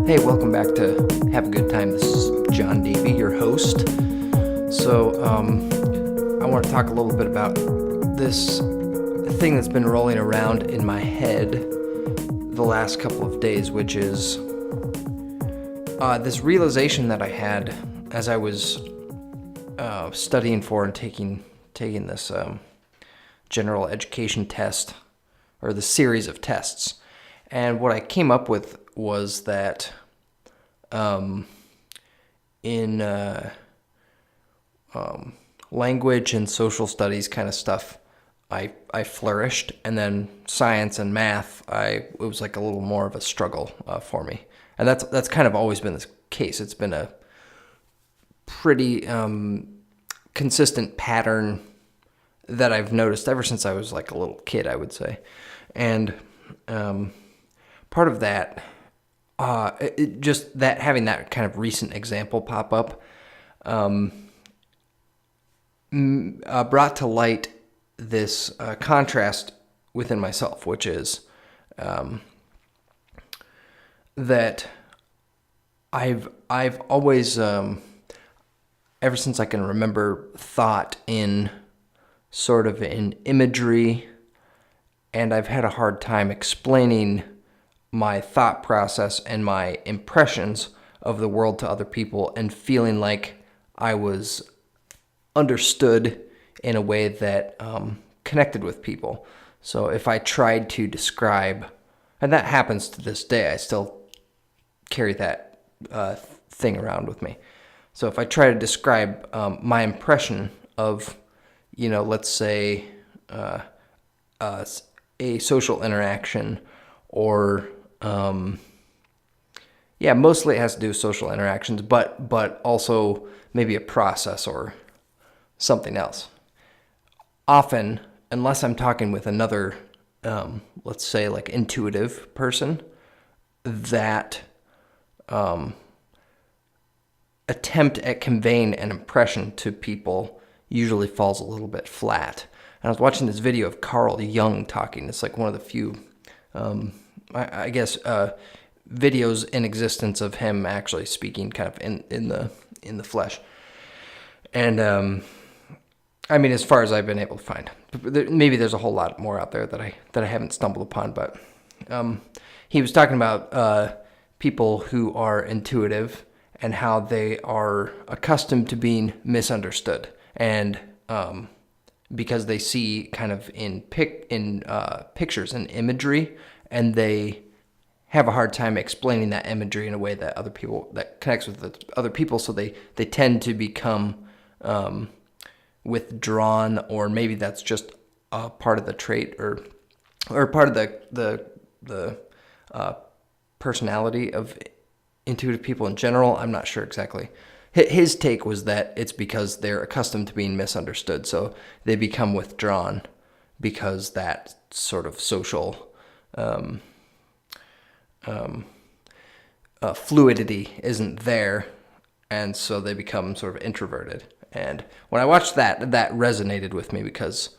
Hey, welcome back to Have a Good Time. This is John Davey, your host. So, I want to talk a little bit about this thing that's been rolling around in my head the last couple of days, which is this realization that I had as I was studying for and taking this general education test, or the series of tests. And what I came up with was that in language and social studies kind of stuff, I flourished, and then science and math, it was like a little more of a struggle for me. And that's kind of always been the case. It's been a pretty consistent pattern that I've noticed ever since I was like a little kid, I would say. And part of that, just that having that kind of recent example pop up, brought to light this contrast within myself, which is that I've always, ever since I can remember, thought in sort of in imagery, and I've had a hard time explaining my thought process and my impressions of the world to other people, and feeling like I was understood in a way that connected with people. So if I tried to describe, and that happens to this day, I still carry that thing around with me. So if I try to describe my impression of, let's say a social interaction, or mostly it has to do with social interactions, but also maybe a process or something else. Often, unless I'm talking with another, let's say like intuitive person, that attempt at conveying an impression to people usually falls a little bit flat. And I was watching this video of Carl Jung talking. It's like one of the few, I guess, videos in existence of him actually speaking kind of in the flesh. And as far as I've been able to find, maybe there's a whole lot more out there that I haven't stumbled upon. But he was talking about people who are intuitive and how they are accustomed to being misunderstood, and because they see kind of in pictures and imagery, and they have a hard time explaining that imagery in a way that connects with the other people, so they tend to become withdrawn, or maybe that's just a part of the trait, or part of the personality of intuitive people in general. I'm not sure exactly. His take was that it's because they're accustomed to being misunderstood, so they become withdrawn because that sort of social fluidity isn't there, and so they become sort of introverted. And when I watched that resonated with me, because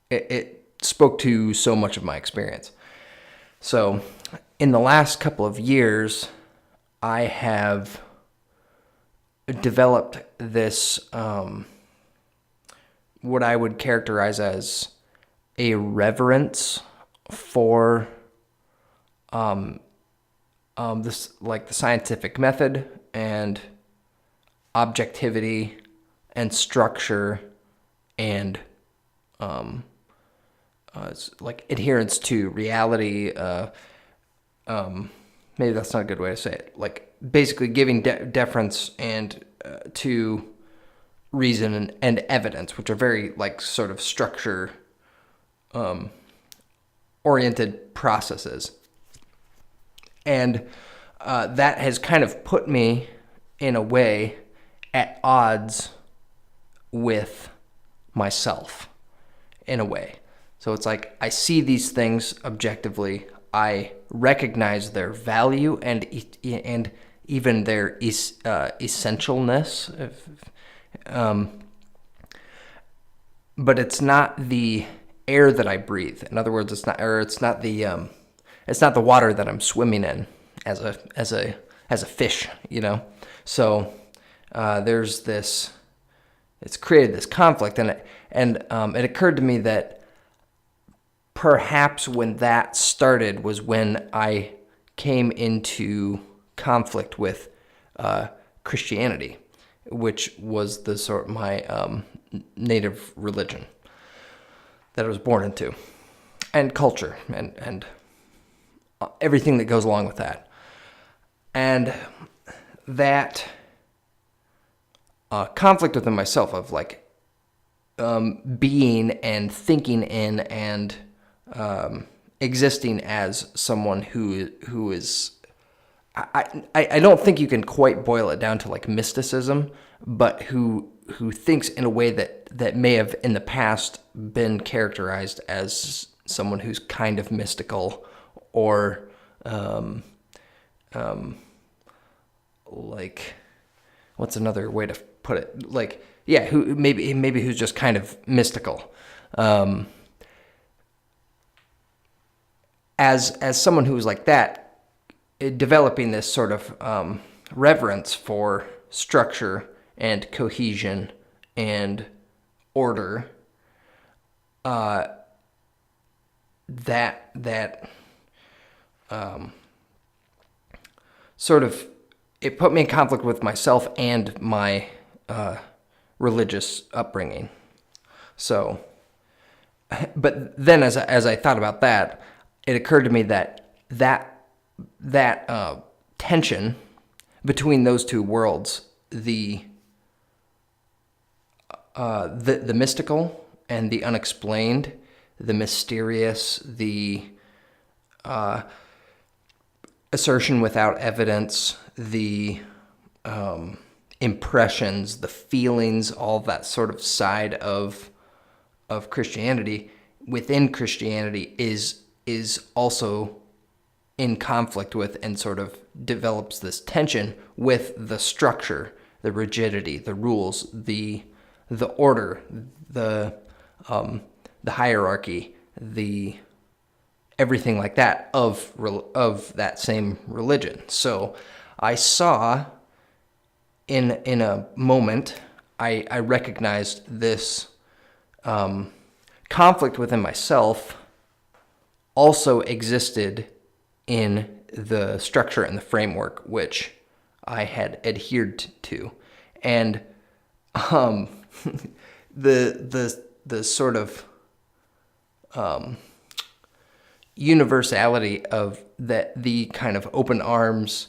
it spoke to so much of my experience. So in the last couple of years, I have developed this, what I would characterize as a reverence for this, like the scientific method and objectivity and structure, and it's like adherence to reality. Maybe that's not a good way to say it. Like basically giving deference and to reason and evidence, which are very like sort of structure oriented processes. And that has kind of put me in a way at odds with myself in a way. So it's like I see these things objectively. I recognize their value and even their essentialness. But it's not the air that I breathe. In other words, it's not the water that I'm swimming in. as a fish, you know. So there's this. It's created this conflict, and it occurred to me that perhaps when that started was when I came into conflict with Christianity, which was the sort of my native religion that I was born into, and culture, and everything that goes along with that. And that conflict within myself of like being and thinking in and existing as someone who is, I don't think you can quite boil it down to like mysticism, but who thinks in a way that may have in the past been characterized as someone who's kind of mystical, or like, what's another way to put it? Like, yeah, who maybe who's just kind of mystical. As someone who's like that, developing this sort of reverence for structure and cohesion and order, that sort of, it put me in conflict with myself and my religious upbringing. So, but then as I thought about that, it occurred to me that tension between those two worlds, the mystical and the unexplained, the mysterious, the assertion without evidence, the impressions, the feelings, all that sort of side of Christianity within Christianity is also in conflict with, and sort of develops this tension with the structure, the rigidity, the rules, the order, the hierarchy, the everything like that of that same religion. So I saw in a moment, I recognized this conflict within myself also existed in the structure and the framework which I had adhered to. And the sort of universality of that, the kind of open arms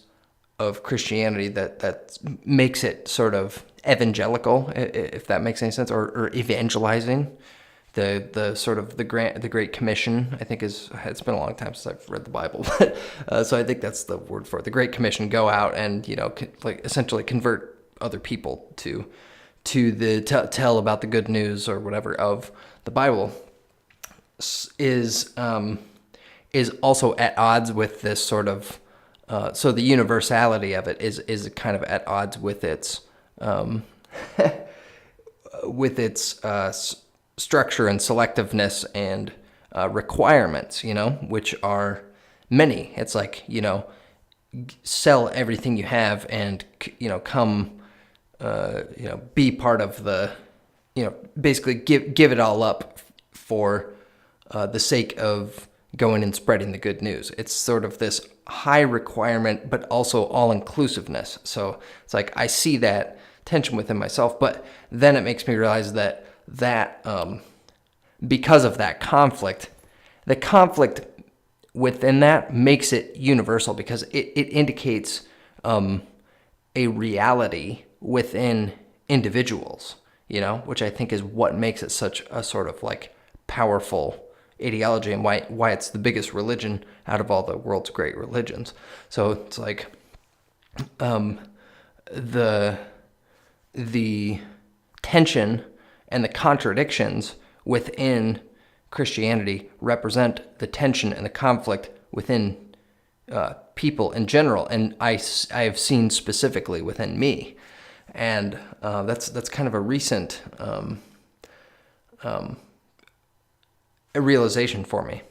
of Christianity that makes it sort of evangelical, if that makes any sense, or evangelizing. The sort of the Great Commission, I think it's been a long time since I've read the Bible, but so I think that's the word for it. The Great Commission: go out and like essentially convert other people to tell about the good news or whatever of the Bible, is also at odds with this sort of so the universality of it is kind of at odds with its structure and selectiveness and requirements, which are many. It's like, sell everything you have and, come, be part of the, basically give it all up for the sake of going and spreading the good news. It's sort of this high requirement, but also all-inclusiveness. So it's like I see that tension within myself, but then it makes me realize that because of that conflict, the conflict within that makes it universal, because it indicates a reality within individuals, which I think is what makes it such a sort of like powerful ideology, and why it's the biggest religion out of all the world's great religions. So it's like the tension and the contradictions within Christianity represent the tension and the conflict within people in general, and I have seen specifically within me, and that's kind of a recent a realization for me.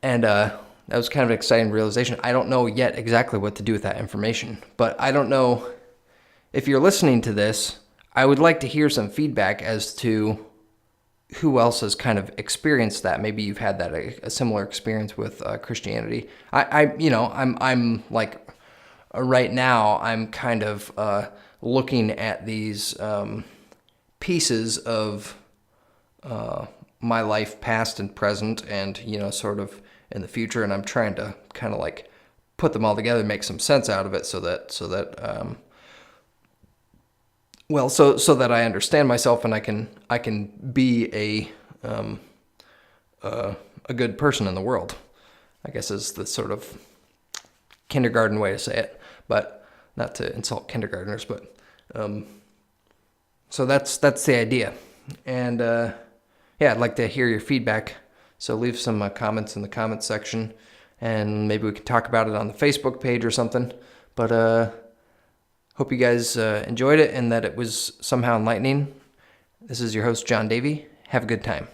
And that was kind of an exciting realization. I don't know yet exactly what to do with that information, but I don't know if you're listening to this. I would like to hear some feedback as to who else has kind of experienced that. Maybe you've had that a similar experience with Christianity. I'm like right now I'm kind of looking at these pieces of my life, past and present, and sort of in the future, and I'm trying to kind of like put them all together, make some sense out of it, so that I understand myself and I can be a good person in the world, I guess is the sort of kindergarten way to say it, but not to insult kindergartners, but so that's the idea. And I'd like to hear your feedback, so leave some comments in the comments section, and maybe we can talk about it on the Facebook page or something. But hope you guys enjoyed it and that it was somehow enlightening. This is your host, John Davey. Have a good time.